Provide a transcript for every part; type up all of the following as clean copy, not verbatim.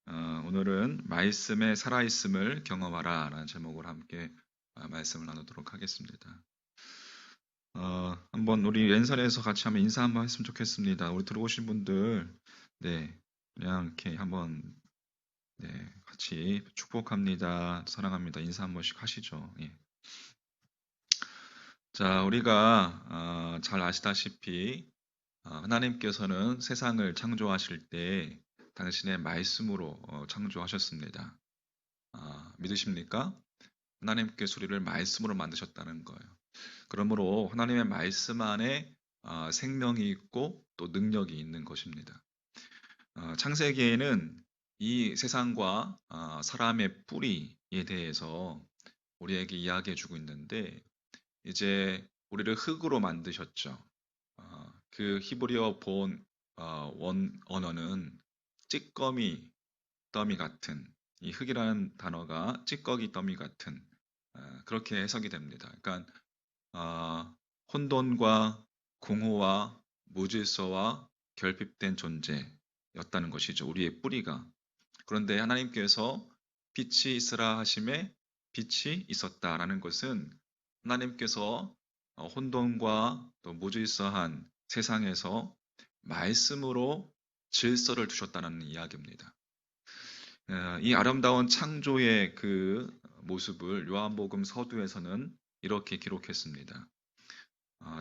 오늘은 말씀의 살아있음을 경험하라 라는 제목으로 함께 말씀을 나누도록 하겠습니다. 한번 우리 왼손에서 같이 한번 인사 한번 했으면 좋겠습니다. 우리 들어오신 분들, 네, 그냥 이렇게 한번, 네, 같이 축복합니다. 사랑합니다. 인사 한 번씩 하시죠. 예. 자, 우리가 잘 아시다시피 하나님께서는 세상을 창조하실 때 당신의 말씀으로 창조하셨습니다. 믿으십니까? 하나님께서 우리를 말씀으로 만드셨다는 거예요. 그러므로 하나님의 말씀 안에 생명이 있고 또 능력이 있는 것입니다. 창세기에는 이 세상과 사람의 뿌리에 대해서 우리에게 이야기해 주고 있는데 이제 우리를 흙으로 만드셨죠. 그 히브리어 본 원 언어는 찌꺼미 더미 같은, 이 흙이라는 단어가 찌꺼기 더미 같은, 그렇게 해석이 됩니다. 그러니까 혼돈과 공허와 무질서와 결핍된 존재였다는 것이죠. 우리의 뿌리가. 그런데 하나님께서 빛이 있으라 하심에 빛이 있었다라는 것은 하나님께서 혼돈과 또 무질서한 세상에서 말씀으로 질서를 두셨다는 이야기입니다. 이 아름다운 창조의 그 모습을 요한복음 서두에서는 이렇게 기록했습니다.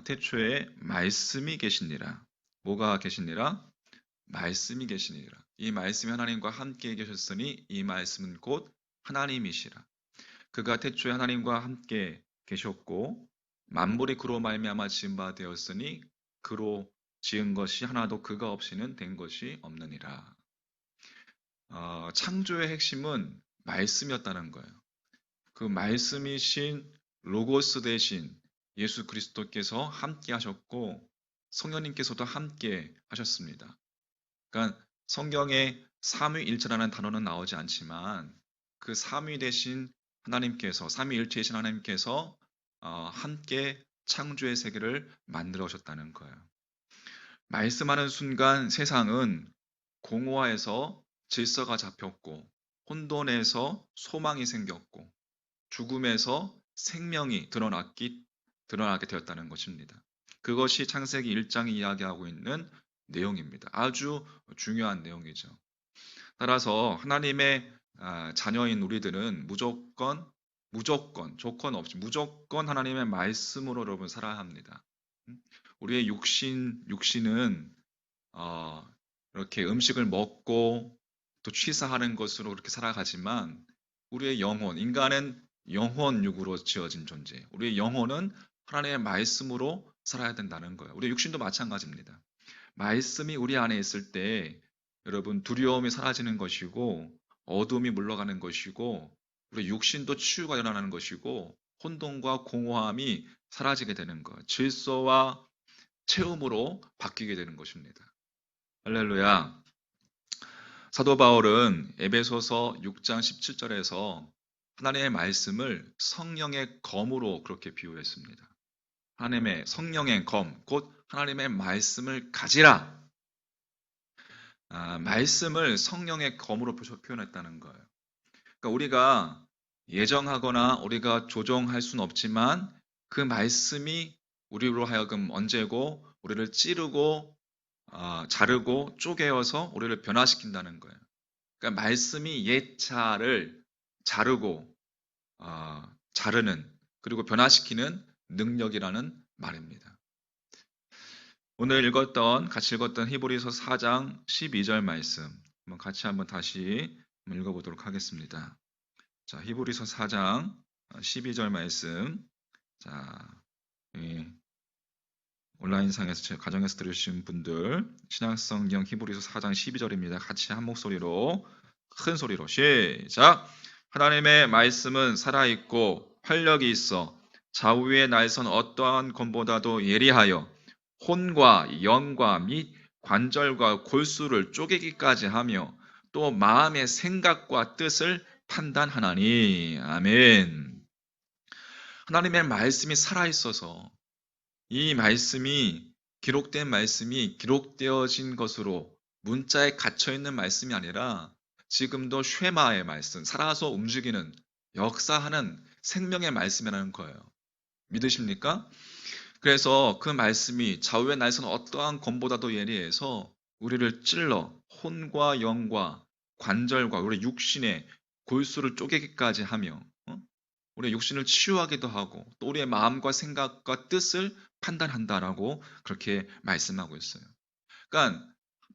태초에 말씀이 계시니라. 뭐가 계시니라? 말씀이 계시니라. 이 말씀이 하나님과 함께 계셨으니 이 말씀은 곧 하나님이시라. 그가 태초에 하나님과 함께 계셨고 만물이 그로 말미암아 지은 바 되었으니 그로 지은 것이 하나도 그가 없이는 된 것이 없느니라. 창조의 핵심은 말씀이었다는 거예요. 그 말씀이신 로고스 대신 예수 그리스도께서 함께 하셨고 성령님께서도 함께 하셨습니다. 그러니까 성경에 삼위일체라는 단어는 나오지 않지만 그 삼위 대신 하나님께서 삼위일체이신 하나님께서 함께 창조의 세계를 만들어 오셨다는 거예요. 말씀하는 순간 세상은 공허해서 질서가 잡혔고 혼돈에서 소망이 생겼고 죽음에서 생명이 드러나게 되었다는 것입니다. 그것이 창세기 1장이 이야기하고 있는 내용입니다. 아주 중요한 내용이죠. 따라서 하나님의 자녀인 우리들은 무조건 조건 없이 무조건 하나님의 말씀으로 여러분 살아야 합니다. 우리의 육신은 이렇게 음식을 먹고 또 취사하는 것으로 그렇게 살아가지만 우리의 영혼, 인간은 영혼육으로 지어진 존재. 우리의 영혼은 하나님의 말씀으로 살아야 된다는 거예요. 우리 육신도 마찬가지입니다. 말씀이 우리 안에 있을 때 여러분 두려움이 사라지는 것이고 어둠이 물러가는 것이고 우리 육신도 치유가 일어나는 것이고 혼돈과 공허함이 사라지게 되는 것, 질서와 체험으로 바뀌게 되는 것입니다. 할렐루야. 사도 바울은 에베소서 6장 17절에서 하나님의 말씀을 성령의 검으로 그렇게 비유했습니다. 하나님의 성령의 검, 곧 하나님의 말씀을 가지라. 말씀을 성령의 검으로 표현했다는 거예요. 그러니까 우리가 예정하거나 우리가 조정할 수는 없지만 그 말씀이 우리로 하여금 언제고 우리를 찌르고 자르고 쪼개어서 우리를 변화시킨다는 거예요. 그러니까 말씀이 옛자를 자르고 자르는 그리고 변화시키는 능력이라는 말입니다. 오늘 같이 읽었던 히브리서 4장 12절 말씀 같이 한번 다시 읽어보도록 하겠습니다. 자, 히브리서 4장 12절 말씀. 자, 온라인상에서 가정에서 들으신 분들 신약성경 히브리서 4장 12절입니다. 같이 한 목소리로 큰 소리로 시작. 하나님의 말씀은 살아있고 활력이 있어 좌우의 날선 어떠한 검보다도 예리하여 혼과 영과 및 관절과 골수를 쪼개기까지 하며 또 마음의 생각과 뜻을 판단하나니. 아멘. 하나님의 말씀이 살아있어서 이 말씀이 기록된 말씀이 기록되어진 것으로 문자에 갇혀있는 말씀이 아니라 지금도 쉐마의 말씀, 살아서 움직이는 역사하는 생명의 말씀이라는 거예요. 믿으십니까? 그래서 그 말씀이 좌우의 날선 어떠한 검보다도 예리해서 우리를 찔러 혼과 영과 관절과 우리 육신의 골수를 쪼개기까지 하며 우리의 육신을 치유하기도 하고 또 우리의 마음과 생각과 뜻을 판단한다라고 그렇게 말씀하고 있어요. 그러니까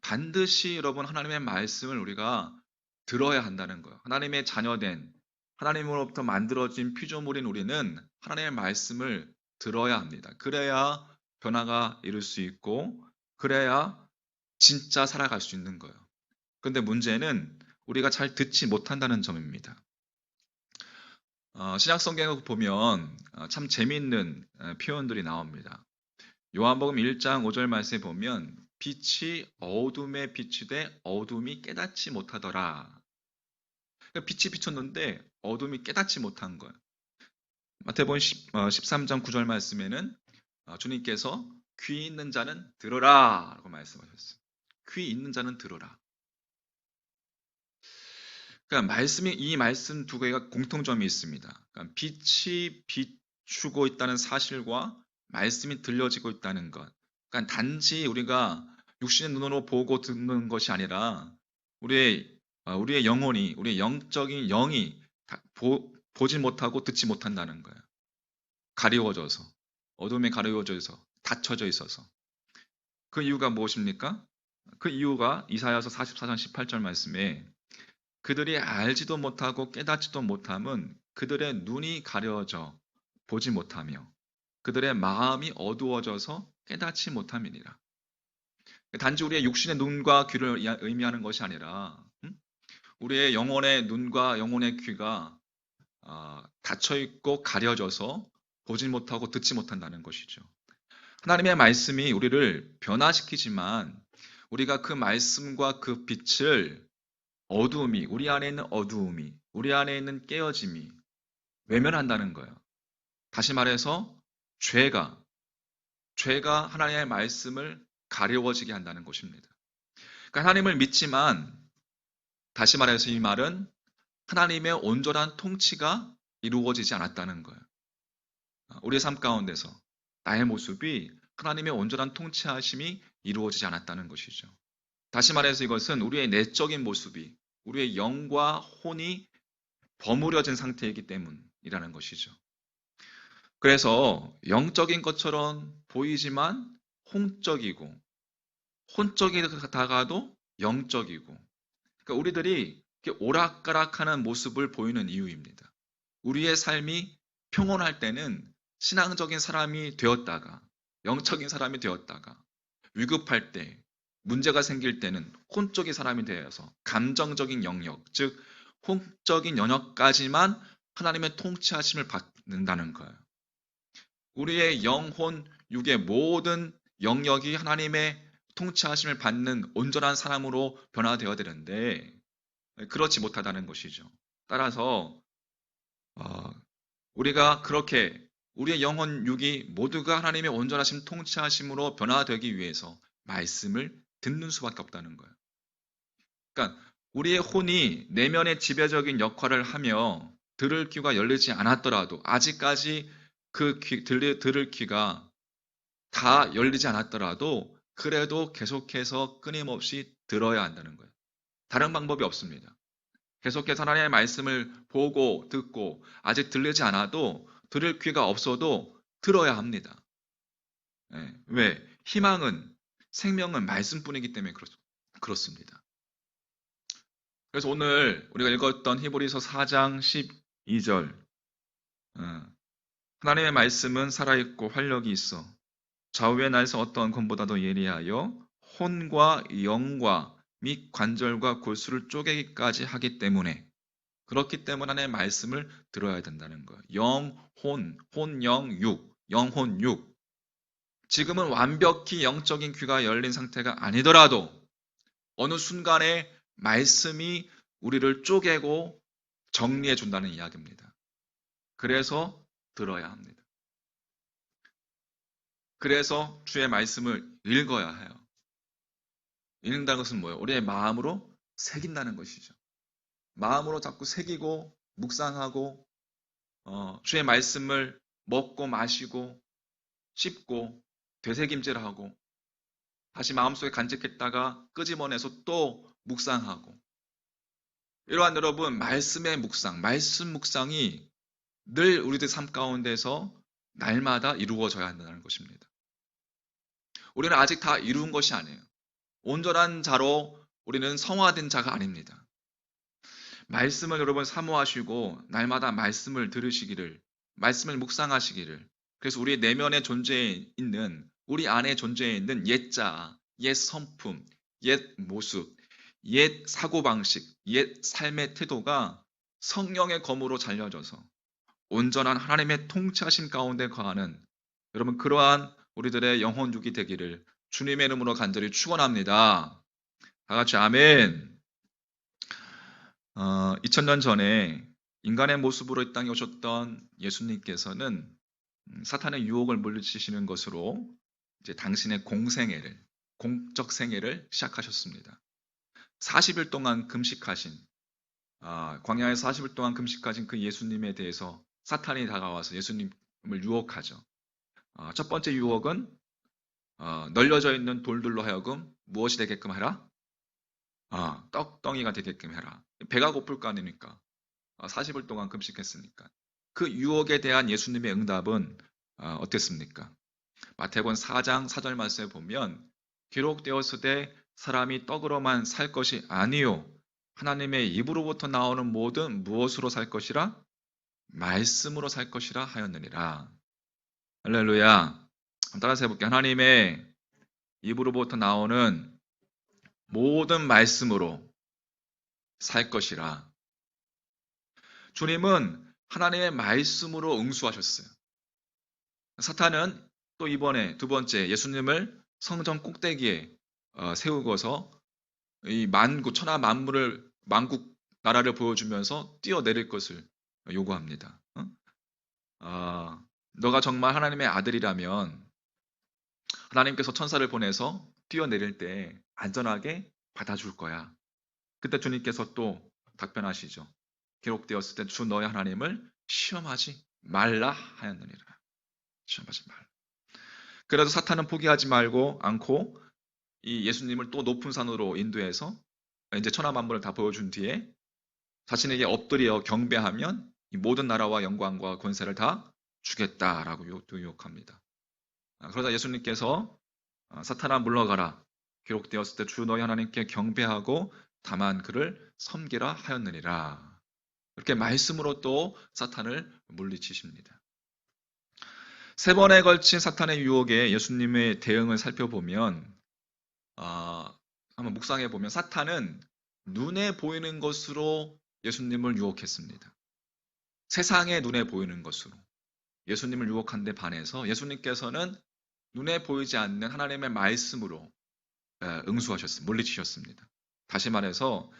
반드시 여러분 하나님의 말씀을 우리가 들어야 한다는 거예요. 하나님의 자녀된 하나님으로부터 만들어진 피조물인 우리는 하나님의 말씀을 들어야 합니다. 그래야 변화가 이룰 수 있고 그래야 진짜 살아갈 수 있는 거예요. 그런데 문제는 우리가 잘 듣지 못한다는 점입니다. 신약 성경을 보면 참 재미있는 표현들이 나옵니다. 요한복음 1장 5절 말씀에 보면 빛이 어둠에 비추되 어둠이 깨닫지 못하더라. 그러니까 빛이 비쳤는데 어둠이 깨닫지 못한 거예요. 마태복음 13장 9절 말씀에는 주님께서 귀 있는 자는 들으라 라고 말씀하셨어요. 귀 있는 자는 들으라. 그러니까 이 말씀 두 개가 공통점이 있습니다. 그러니까 빛이 비추고 있다는 사실과 말씀이 들려지고 있다는 것. 그러니까 단지 우리가 육신의 눈으로 보고 듣는 것이 아니라 우리의 영혼이, 우리의 영적인 영이 보지 못하고 듣지 못한다는 거예요. 가리워져서, 어둠에 가리워져서, 닫혀져 있어서. 그 이유가 무엇입니까? 그 이유가 이사야서 44장 18절 말씀에 그들이 알지도 못하고 깨닫지도 못함은 그들의 눈이 가려져 보지 못하며 그들의 마음이 어두워져서 깨닫지 못함이니라. 단지 우리의 육신의 눈과 귀를 의미하는 것이 아니라 우리의 영혼의 눈과 영혼의 귀가 닫혀 있고 가려져서 보지 못하고 듣지 못한다는 것이죠. 하나님의 말씀이 우리를 변화시키지만 우리가 그 말씀과 그 빛을 우리 안에 있는 어두움이, 우리 안에 있는 깨어짐이 외면한다는 거예요. 다시 말해서 죄가 하나님의 말씀을 가려워지게 한다는 것입니다. 그러니까 하나님을 믿지만 다시 말해서 이 말은 하나님의 온전한 통치가 이루어지지 않았다는 거예요. 우리의 삶 가운데서 나의 모습이 하나님의 온전한 통치하심이 이루어지지 않았다는 것이죠. 다시 말해서 이것은 우리의 내적인 모습이 우리의 영과 혼이 버무려진 상태이기 때문이라는 것이죠. 그래서 영적인 것처럼 보이지만 혼적이고 혼적이다가도 영적이고 그러니까 우리들이 오락가락하는 모습을 보이는 이유입니다. 우리의 삶이 평온할 때는 신앙적인 사람이 되었다가 영적인 사람이 되었다가 위급할 때 문제가 생길 때는 혼적인 사람이 되어서 감정적인 영역, 즉 혼적인 영역까지만 하나님의 통치하심을 받는다는 거예요. 우리의 영혼, 육의 모든 영역이 하나님의 통치하심을 받는 온전한 사람으로 변화되어야 되는데 그렇지 못하다는 것이죠. 따라서 우리가 그렇게 우리의 영혼, 육이 모두가 하나님의 온전하심, 통치하심으로 변화되기 위해서 말씀을 듣는 수밖에 없다는 거예요. 그러니까 우리의 혼이 내면의 지배적인 역할을 하며 들을 귀가 열리지 않았더라도 아직까지 들을 귀가 다 열리지 않았더라도 그래도 계속해서 끊임없이 들어야 한다는 거예요. 다른 방법이 없습니다. 계속해서 하나님의 말씀을 보고 듣고 아직 들리지 않아도 들을 귀가 없어도 들어야 합니다. 왜? 희망은 생명은 말씀뿐이기 때문에 그렇습니다. 그래서 오늘 우리가 읽었던 히브리서 4장 12절 하나님의 말씀은 살아있고 활력이 있어 좌우의 날서 어떠한 검보다도 예리하여 혼과 영과 및 관절과 골수를 쪼개기까지 하기 때문에 그렇기 때문에 하나님의 말씀을 들어야 된다는 거예요. 영, 혼, 육. 지금은 완벽히 영적인 귀가 열린 상태가 아니더라도 어느 순간에 말씀이 우리를 쪼개고 정리해 준다는 이야기입니다. 그래서 들어야 합니다. 그래서 주의 말씀을 읽어야 해요. 읽는다는 것은 뭐예요? 우리의 마음으로 새긴다는 것이죠. 마음으로 자꾸 새기고 묵상하고 주의 말씀을 먹고 마시고 씹고 되새김질하고 다시 마음속에 간직했다가 끄집어내서 또 묵상하고 이러한 여러분 말씀의 묵상, 말씀 묵상이 늘 우리들 삶 가운데서 날마다 이루어져야 한다는 것입니다. 우리는 아직 다 이룬 것이 아니에요. 온전한 자로 우리는 성화된 자가 아닙니다. 말씀을 여러분 사모하시고 날마다 말씀을 들으시기를, 말씀을 묵상하시기를. 그래서 우리 내면의 존재에 있는, 우리 안에 존재해 있는 옛자, 옛 성품, 옛 모습, 옛 사고방식, 옛 삶의 태도가 성령의 검으로 잘려져서 온전한 하나님의 통치하심 가운데 거하는 여러분 그러한 우리들의 영혼육이 되기를 주님의 이름으로 간절히 축원합니다. 다 같이 아멘. 2000년 전에 인간의 모습으로 이 땅에 오셨던 예수님께서는 사탄의 유혹을 물리치시는 것으로 이제 당신의 공적 생애를 시작하셨습니다. 40일 동안 금식하신, 광야에서 40일 동안 금식하신 그 예수님에 대해서 사탄이 다가와서 예수님을 유혹하죠. 첫 번째 유혹은 널려져 있는 돌들로 하여금 무엇이 되게끔 하라? 떡덩이가 되게끔 해라. 배가 고플 거 아닙니까? 40일 동안 금식했으니까. 그 유혹에 대한 예수님의 응답은 어땠습니까? 마태복음 4장 4절 말씀에 보면 기록되었으되 사람이 떡으로만 살 것이 아니요 하나님의 입으로부터 나오는 모든 무엇으로 살 것이라? 말씀으로 살 것이라 하였느니라. 할렐루야. 한번 따라서 해볼게요. 하나님의 입으로부터 나오는 모든 말씀으로 살 것이라. 주님은 하나님의 말씀으로 응수하셨어요. 사탄은 또 이번에 두 번째 예수님을 성전 꼭대기에 세우고서 이 천하 만물을 만국 나라를 보여주면서 뛰어내릴 것을 요구합니다. 너가 정말 하나님의 아들이라면 하나님께서 천사를 보내서 뛰어내릴 때 안전하게 받아줄 거야. 그때 주님께서 또 답변하시죠. 기록되었을 때 주 너의 하나님을 시험하지 말라 하였느니라. 시험하지 말라. 그래도 사탄은 포기하지 말고 않고 이 예수님을 또 높은 산으로 인도해서 이제 천하 만물을 다 보여준 뒤에 자신에게 엎드려 경배하면 이 모든 나라와 영광과 권세를 다 주겠다라고 유혹합니다. 그러자 예수님께서 사탄아 물러가라. 기록되었을 때 주 너희 하나님께 경배하고 다만 그를 섬기라 하였느니라. 이렇게 말씀으로 또 사탄을 물리치십니다. 세 번에 걸친 사탄의 유혹에 예수님의 대응을 살펴보면 한번 묵상해 보면 사탄은 눈에 보이는 것으로 예수님을 유혹했습니다. 세상의 눈에 보이는 것으로 예수님을 유혹한 데 반해서 예수님께서는 눈에 보이지 않는 하나님의 말씀으로 응수하셨습니다. 물리치셨습니다. 다시 말해서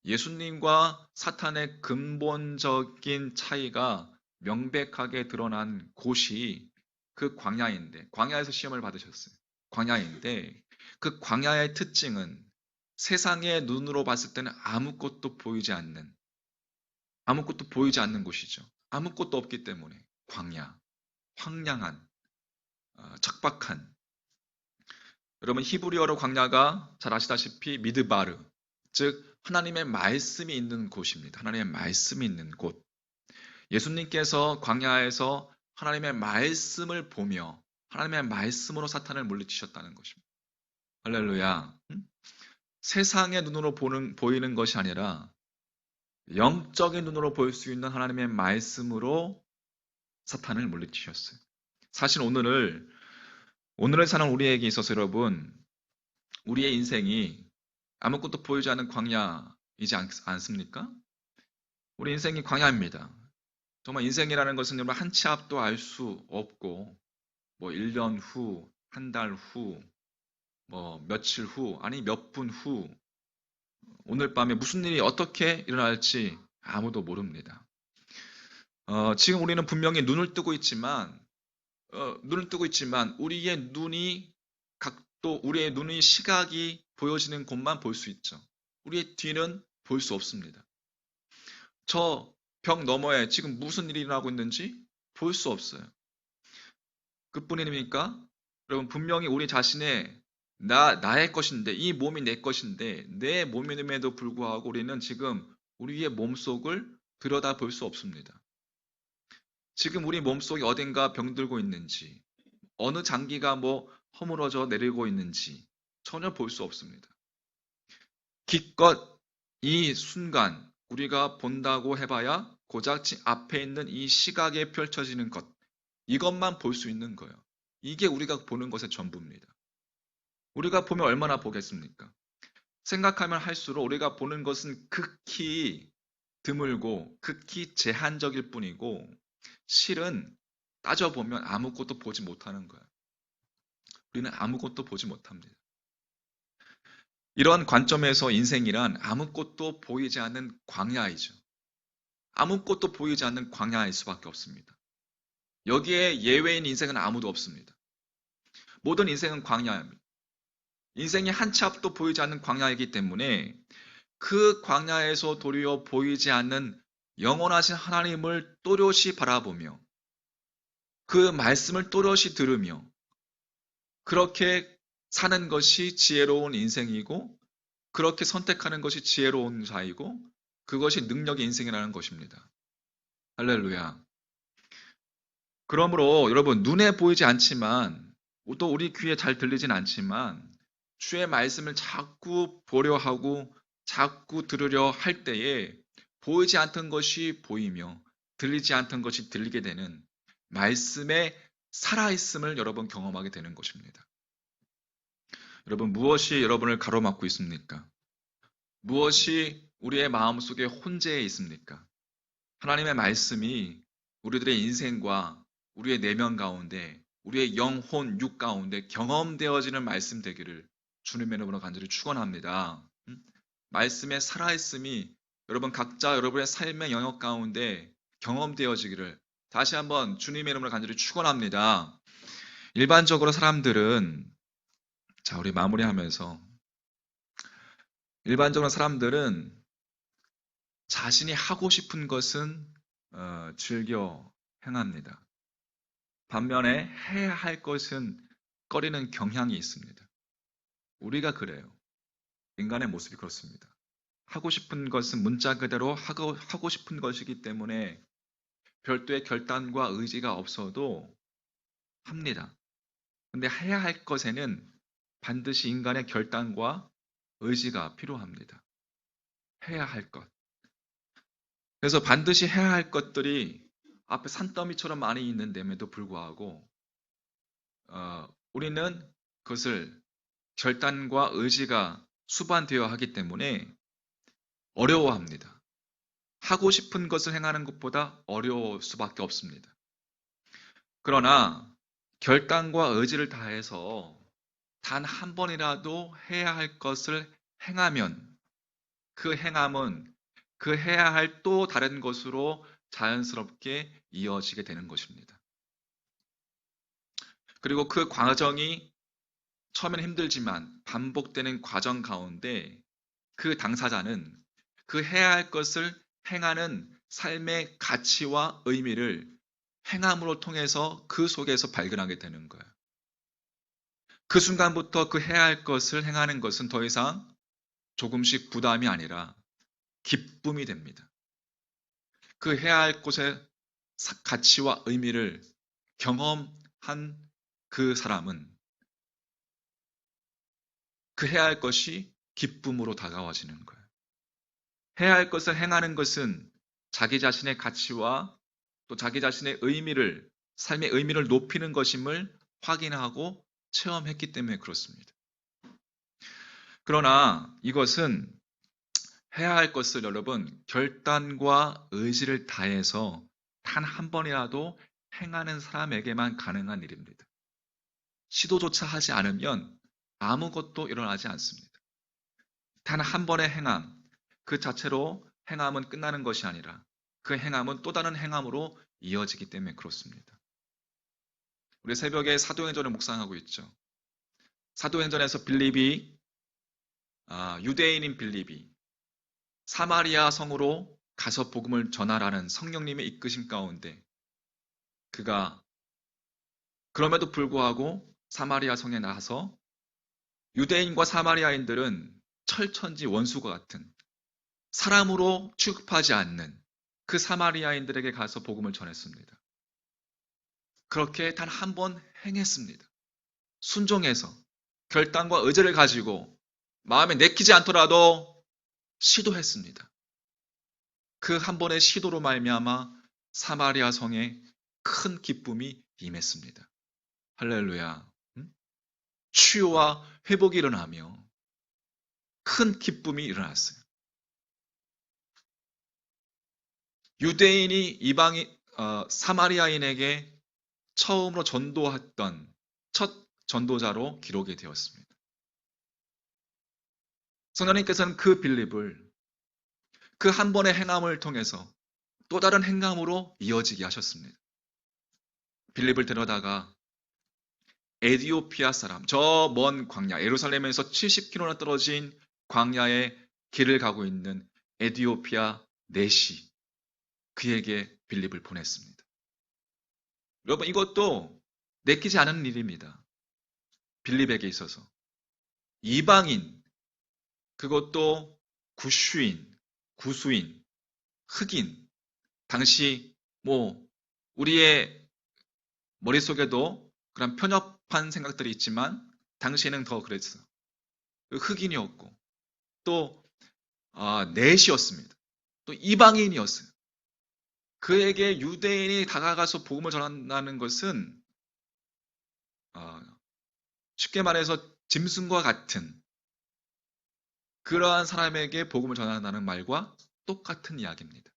예수님과 사탄의 근본적인 차이가 명백하게 드러난 곳이 그 광야인데, 광야에서 시험을 받으셨어요. 광야인데 그 광야의 특징은 세상의 눈으로 봤을 때는 아무것도 보이지 않는 곳이죠. 아무것도 없기 때문에 광야, 황량한, 척박한. 여러분 히브리어로 광야가 잘 아시다시피 미드바르, 즉 하나님의 말씀이 있는 곳입니다. 하나님의 말씀이 있는 곳. 예수님께서 광야에서 하나님의 말씀을 보며 하나님의 말씀으로 사탄을 물리치셨다는 것입니다. 할렐루야. 세상의 눈으로 보이는 것이 아니라 영적인 눈으로 보일 수 있는 하나님의 말씀으로 사탄을 물리치셨어요. 사실 오늘을 사는 우리에게 있어서 여러분, 우리의 인생이 아무것도 보이지 않는 광야이지 않습니까? 우리 인생이 광야입니다. 정말 인생이라는 것은 여러분 한 치 앞도 알 수 없고, 뭐 1년 후, 한 달 후, 뭐 며칠 후, 아니 몇 분 후, 오늘 밤에 무슨 일이 어떻게 일어날지 아무도 모릅니다. 지금 우리는 분명히 눈을 뜨고 있지만 우리의 눈의 시각이 보여지는 곳만 볼 수 있죠. 우리의 뒤는 볼 수 없습니다. 저 벽 너머에 지금 무슨 일이 일어나고 있는지 볼 수 없어요. 그뿐입니까? 여러분, 분명히 우리 자신의 나의 것인데, 이 몸이 내 것인데, 내 몸임에도 불구하고 우리는 지금 우리의 몸속을 들여다 볼 수 없습니다. 지금 우리 몸속에 어딘가 병들고 있는지, 어느 장기가 허물어져 내리고 있는지 전혀 볼 수 없습니다. 기껏 이 순간 우리가 본다고 해봐야 고작 앞에 있는 이 시각에 펼쳐지는 것, 이것만 볼 수 있는 거예요. 이게 우리가 보는 것의 전부입니다. 우리가 보면 얼마나 보겠습니까? 생각하면 할수록 우리가 보는 것은 극히 드물고 극히 제한적일 뿐이고, 실은 따져보면 아무것도 보지 못하는 거예요. 우리는 아무것도 보지 못합니다. 이런 관점에서 인생이란 아무것도 보이지 않는 광야이죠. 아무것도 보이지 않는 광야일 수밖에 없습니다. 여기에 예외인 인생은 아무도 없습니다. 모든 인생은 광야입니다. 인생이 한 치 앞도 보이지 않는 광야이기 때문에 그 광야에서 도리어 보이지 않는 영원하신 하나님을 또렷이 바라보며 그 말씀을 또렷이 들으며 그렇게 사는 것이 지혜로운 인생이고, 그렇게 선택하는 것이 지혜로운 자이고, 그것이 능력의 인생이라는 것입니다. 할렐루야. 그러므로 여러분, 눈에 보이지 않지만 또 우리 귀에 잘 들리진 않지만 주의 말씀을 자꾸 보려 하고 자꾸 들으려 할 때에 보이지 않던 것이 보이며 들리지 않던 것이 들리게 되는 말씀의 살아있음을 여러분 경험하게 되는 것입니다. 여러분, 무엇이 여러분을 가로막고 있습니까? 무엇이 우리의 마음속에 혼재해 있습니까? 하나님의 말씀이 우리들의 인생과 우리의 내면 가운데, 우리의 영혼, 육 가운데 경험되어지는 말씀 되기를 주님의 이름으로 간절히 축원합니다. 말씀의 살아있음이 여러분 각자 여러분의 삶의 영역 가운데 경험되어지기를 다시 한번 주님의 이름으로 간절히 축원합니다. 일반적으로 사람들은, 자, 우리 마무리하면서, 일반적으로 사람들은 자신이 하고 싶은 것은 즐겨 행합니다. 반면에 해야 할 것은 꺼리는 경향이 있습니다. 우리가 그래요. 인간의 모습이 그렇습니다. 하고 싶은 것은 문자 그대로 하고 싶은 것이기 때문에 별도의 결단과 의지가 없어도 합니다. 근데 해야 할 것에는 반드시 인간의 결단과 의지가 필요합니다. 해야 할 것. 그래서 반드시 해야 할 것들이 앞에 산더미처럼 많이 있는데에도 불구하고 우리는 그것을 결단과 의지가 수반되어야 하기 때문에 어려워합니다. 하고 싶은 것을 행하는 것보다 어려울 수밖에 없습니다. 그러나 결단과 의지를 다해서 단 한 번이라도 해야 할 것을 행하면 그 행함은 그 해야 할 또 다른 것으로 자연스럽게 이어지게 되는 것입니다. 그리고 그 과정이 처음에는 힘들지만 반복되는 과정 가운데 그 당사자는 그 해야 할 것을 행하는 삶의 가치와 의미를 행함으로 통해서 그 속에서 발견하게 되는 거예요. 그 순간부터 그 해야 할 것을 행하는 것은 더 이상 조금씩 부담이 아니라 기쁨이 됩니다. 그 해야 할 것의 가치와 의미를 경험한 그 사람은 그 해야 할 것이 기쁨으로 다가와지는 거예요. 해야 할 것을 행하는 것은 자기 자신의 가치와 또 자기 자신의 의미를, 삶의 의미를 높이는 것임을 확인하고 체험했기 때문에 그렇습니다. 그러나 이것은 해야 할 것을 여러분 결단과 의지를 다해서 단 한 번이라도 행하는 사람에게만 가능한 일입니다. 시도조차 하지 않으면 아무것도 일어나지 않습니다. 단 한 번의 행함, 그 자체로 행함은 끝나는 것이 아니라 그 행함은 또 다른 행함으로 이어지기 때문에 그렇습니다. 우리 새벽에 사도행전을 묵상하고 있죠. 사도행전에서 빌립이 유대인인 빌립이 사마리아 성으로 가서 복음을 전하라는 성령님의 이끄심 가운데 그가 그럼에도 불구하고 사마리아 성에 나가서 유대인과 사마리아인들은 철천지 원수가 같은 사람으로 취급하지 않는 그 사마리아인들에게 가서 복음을 전했습니다. 그렇게 단 한 번 행했습니다. 순종해서 결단과 의지를 가지고 마음에 내키지 않더라도 시도했습니다. 그 한 번의 시도로 말미암아 사마리아 성에 큰 기쁨이 임했습니다. 할렐루야. 치유와 회복이 일어나며 큰 기쁨이 일어났어요. 유대인이 사마리아인에게 처음으로 전도했던 첫 전도자로 기록이 되었습니다. 성령님께서는 그 빌립을 그 한 번의 행함을 통해서 또 다른 행함으로 이어지게 하셨습니다. 빌립을 데려다가 에디오피아 사람, 저 먼 광야, 예루살렘에서 70km나 떨어진 광야의 길을 가고 있는 에디오피아 내시, 그에게 빌립을 보냈습니다. 여러분, 이것도 내키지 않은 일입니다. 빌립에게 있어서. 이방인, 그것도 구슈인, 구수인, 흑인, 당시 우리의 머릿속에도 그런 편협한 생각들이 있지만 당시에는 더 그랬어요. 흑인이었고 또 넷이었습니다. 또 이방인이었어요. 그에게 유대인이 다가가서 복음을 전한다는 것은 쉽게 말해서 짐승과 같은 그러한 사람에게 복음을 전한다는 말과 똑같은 이야기입니다.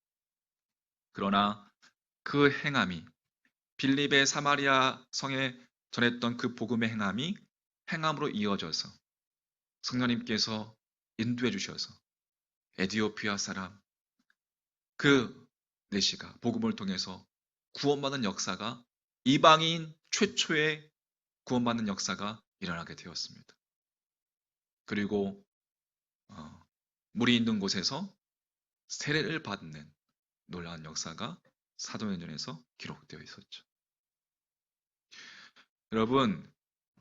그러나 그 행함이 빌립의 사마리아 성에 전했던 그 복음의 행함이 행함으로 이어져서 성령님께서 인도해 주셔서 에디오피아 사람 그 내시가 복음을 통해서 구원받는 역사가 이방인 최초의 구원받는 역사가 일어나게 되었습니다. 그리고 물이 있는 곳에서 세례를 받는 놀라운 역사가 사도행전에서 기록되어 있었죠. 여러분,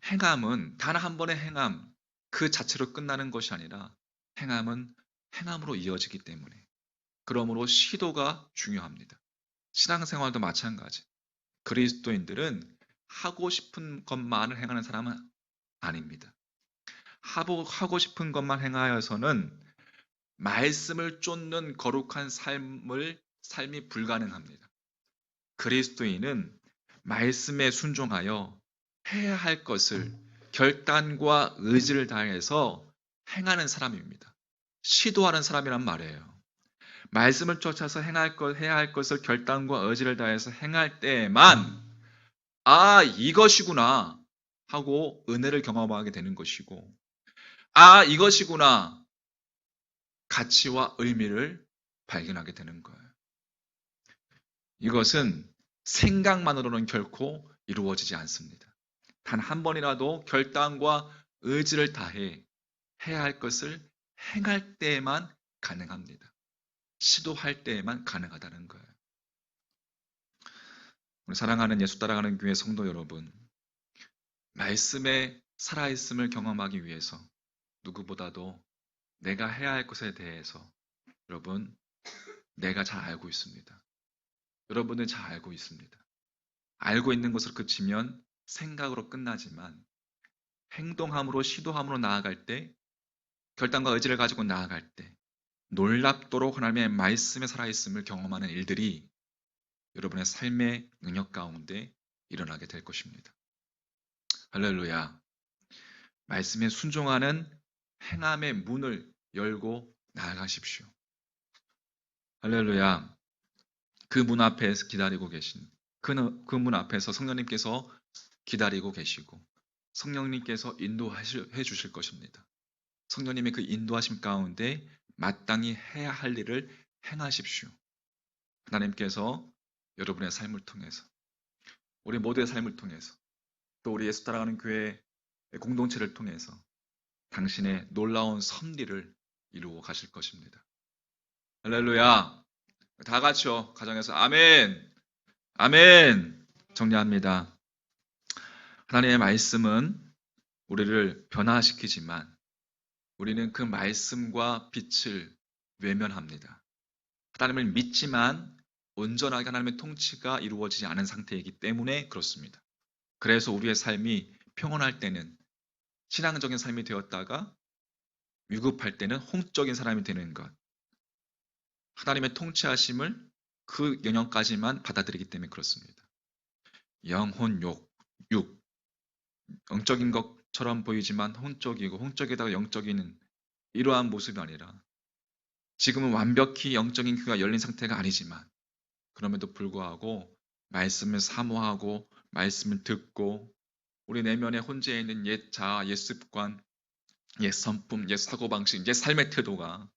행함은 단 한 번의 행함 그 자체로 끝나는 것이 아니라 행함은 행함으로 이어지기 때문에 그러므로 시도가 중요합니다. 신앙생활도 마찬가지. 그리스도인들은 하고 싶은 것만을 행하는 사람은 아닙니다. 하고 싶은 것만 행하여서는 말씀을 쫓는 거룩한 삶이 불가능합니다. 그리스도인은 말씀에 순종하여 해야 할 것을 결단과 의지를 다해서 행하는 사람입니다. 시도하는 사람이란 말이에요. 말씀을 쫓아서 해야 할 것을 결단과 의지를 다해서 행할 때에만 이것이구나 하고 은혜를 경험하게 되는 것이고 이것이구나 가치와 의미를 발견하게 되는 거예요. 이것은 생각만으로는 결코 이루어지지 않습니다. 단 한 번이라도 결단과 의지를 다해 해야 할 것을 행할 때에만 가능합니다. 시도할 때에만 가능하다는 거예요. 우리 사랑하는 예수 따라가는 교회 성도 여러분, 말씀의 살아있음을 경험하기 위해서 누구보다도 내가 해야 할 것에 대해서 여러분, 내가 잘 알고 있습니다. 여러분은 잘 알고 있습니다. 알고 있는 것으로 그치면 생각으로 끝나지만 행동함으로 시도함으로 나아갈 때 결단과 의지를 가지고 나아갈 때 놀랍도록 하나님의 말씀에 살아있음을 경험하는 일들이 여러분의 삶의 능력 가운데 일어나게 될 것입니다. 할렐루야. 말씀에 순종하는 행함의 문을 열고 나아가십시오. 할렐루야. 그 문 앞에서 기다리고 계신 그 문 앞에서 성령님께서 기다리고 계시고 성령님께서 인도해 주실 것입니다. 성령님의 그 인도하심 가운데 마땅히 해야 할 일을 행하십시오. 하나님께서 여러분의 삶을 통해서 우리 모두의 삶을 통해서 또 우리 예수 따라가는 교회 공동체를 통해서 당신의 놀라운 섭리를 이루어 가실 것입니다. 할렐루야. 다 같이요. 가정에서 아멘. 아멘. 정리합니다. 하나님의 말씀은 우리를 변화시키지만 우리는 그 말씀과 빛을 외면합니다. 하나님을 믿지만 온전하게 하나님의 통치가 이루어지지 않은 상태이기 때문에 그렇습니다. 그래서 우리의 삶이 평온할 때는 신앙적인 삶이 되었다가 위급할 때는 홍적인 사람이 되는 것. 하나님의 통치하심을 그 영역까지만 받아들이기 때문에 그렇습니다. 영혼, 육. 영적인 것처럼 보이지만 혼적이고 혼적에다가 영적인 이러한 모습이 아니라 지금은 완벽히 영적인 귀가 열린 상태가 아니지만 그럼에도 불구하고 말씀을 사모하고 말씀을 듣고 우리 내면에 혼재해 있는 옛 자아, 옛 습관, 옛 성품, 옛 사고방식, 옛 삶의 태도가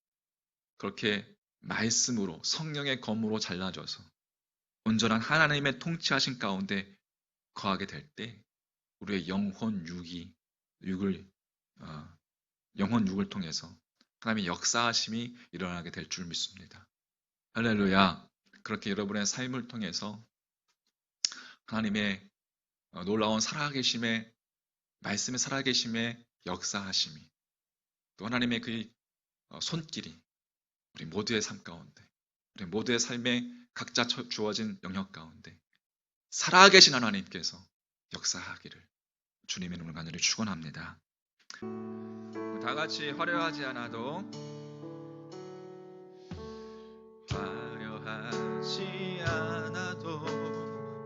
그렇게 말씀으로 성령의 검으로 잘라져서 온전한 하나님의 통치하신 가운데 거하게 될 때 우리의 영혼 육을 통해서 하나님의 역사하심이 일어나게 될 줄 믿습니다. 할렐루야. 그렇게 여러분의 삶을 통해서 하나님의 놀라운 살아계심의 말씀의 살아계심의 역사하심이 또 하나님의 그 손길이 우리 모두의 삶 가운데 우리 모두의 삶에 각자 주어진 영역 가운데 살아계신 하나님께서 역사하기를 주님의 이름으로 간절히 축원합니다. 다 같이 화려하지 않아도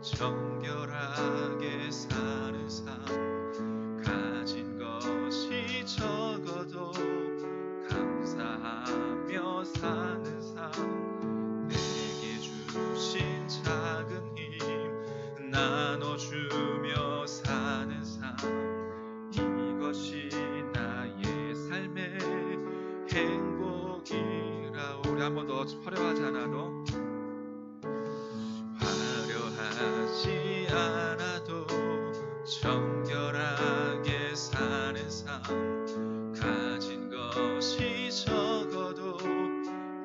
정결하게 사는 삶 가진 것이 적어도 감사하며 사는 삶 내게 주신 작은 힘 나눠주며 사는 삶 이것이 나의 삶의 행복이라. 우리 한 번 더 화려하지 않아도 정결하게 사는 삶 가진 것이 적어도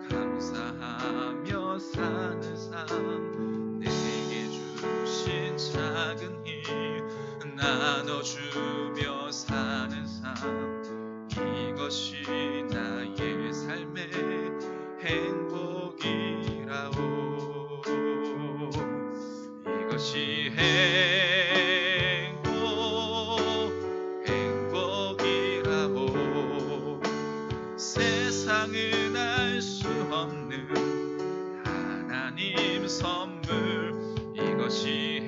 감사하며 사는 삶 내게 주신 작은 힘 나눠주며 사는 삶 이것이 나의 삶의 행복이라오. 이것이 행복이라고 세상은 알 수 없는 하나님 선물 이것이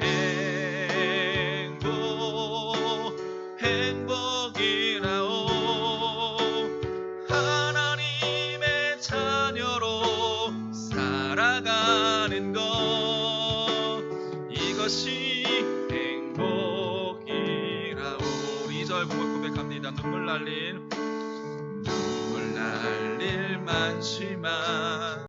행복이라오. 하나님의 자녀로 살아가는 것 이것이 행복이라오. 2절 고백합니다. 눈물 날릴 많지만